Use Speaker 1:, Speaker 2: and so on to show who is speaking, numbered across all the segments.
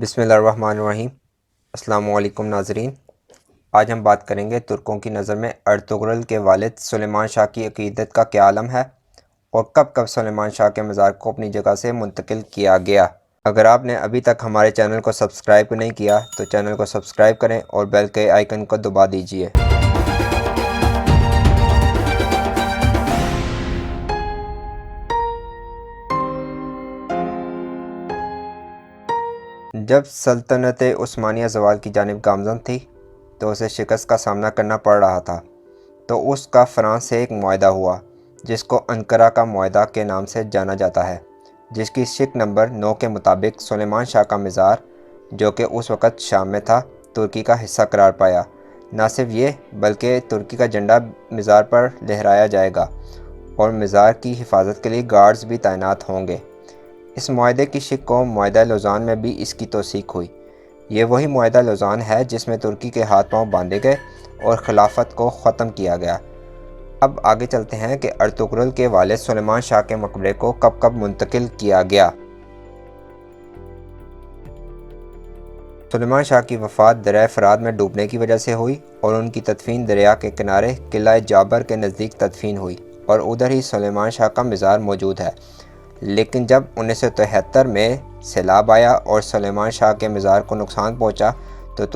Speaker 1: بسم اللہ الرحمن الرحیم۔ السلام علیکم ناظرین، آج ہم بات کریں گے ترکوں کی نظر میں ارطغرل کے والد سلیمان شاہ کی عقیدت کا کیا عالم ہے اور کب کب سلیمان شاہ کے مزار کو اپنی جگہ سے منتقل کیا گیا۔ اگر آپ نے ابھی تک ہمارے چینل کو سبسکرائب نہیں کیا تو چینل کو سبسکرائب کریں اور بیل کے آئیکن کو دبا دیجئے۔ جب سلطنت عثمانیہ زوال کی جانب گامزن تھی تو اسے شکست کا سامنا کرنا پڑ رہا تھا، تو اس کا فرانس سے ایک معاہدہ ہوا جس کو انقرہ کا معاہدہ کے نام سے جانا جاتا ہے، جس کی شق نمبر 9 کے مطابق سلیمان شاہ کا مزار، جو کہ اس وقت شام میں تھا، ترکی کا حصہ قرار پایا۔ نہ صرف یہ بلکہ ترکی کا جھنڈا مزار پر لہرایا جائے گا اور مزار کی حفاظت کے لیے گارڈز بھی تعینات ہوں گے۔ اس معاہدے کی شق کو معاہدہ لوزان میں بھی اس کی توثیق ہوئی۔ یہ وہی معاہدہ لوزان ہے جس میں ترکی کے ہاتھ پاؤں باندھے گئے اور خلافت کو ختم کیا گیا۔ اب آگے چلتے ہیں کہ ارطغرل کے والد سلیمان شاہ کے مقبرے کو کب کب منتقل کیا گیا۔ سلیمان شاہ کی وفات دریائے فرات میں ڈوبنے کی وجہ سے ہوئی اور ان کی تدفین دریا کے کنارے قلعہ جابر کے نزدیک تدفین ہوئی اور ادھر ہی سلیمان شاہ کا مزار موجود ہے۔ لیکن جب 1973 میں سیلاب آیا اور سلیمان شاہ کے مزار کو نقصان پہنچا تو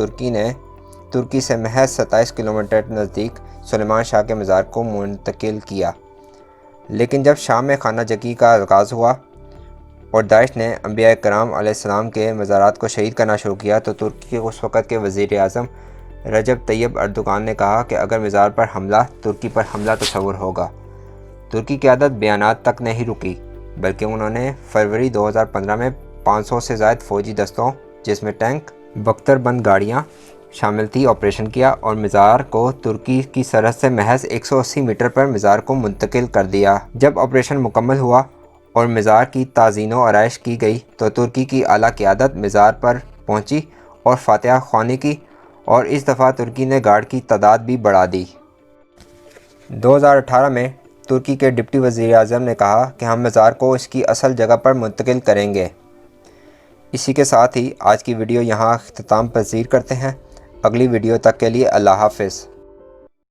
Speaker 1: ترکی سے محض 27 کلومیٹر نزدیک سلیمان شاہ کے مزار کو منتقل کیا۔ لیکن جب شام میں خانہ جنگی کا آغاز ہوا اور داعش نے انبیاء کرام علیہ السلام کے مزارات کو شہید کرنا شروع کیا تو ترکی کے اس وقت کے وزیر اعظم رجب طیب اردوغان نے کہا کہ اگر مزار پر حملہ ترکی پر حملہ تصور ہوگا۔ ترکی قیادت بیانات تک نہیں رکی بلکہ انہوں نے فروری 2015 میں 500 سے زائد فوجی دستوں، جس میں ٹینک، بختر بند گاڑیاں شامل تھی، آپریشن کیا اور مزار کو ترکی کی سرحد سے محض 180 میٹر پر مزار کو منتقل کر دیا۔ جب آپریشن مکمل ہوا اور مزار کی تعزین و آرائش کی گئی تو ترکی کی اعلیٰ قیادت مزار پر پہنچی اور فاتحہ خوانی کی، اور اس دفعہ ترکی نے گارڈ کی تعداد بھی بڑھا دی۔ 2018 میں ترکی کے ڈپٹی وزیر اعظم نے کہا کہ ہم مزار کو اس کی اصل جگہ پر منتقل کریں گے۔ اسی کے ساتھ ہی آج کی ویڈیو یہاں اختتام پذیر کرتے ہیں۔ اگلی ویڈیو تک کے لیے اللہ حافظ۔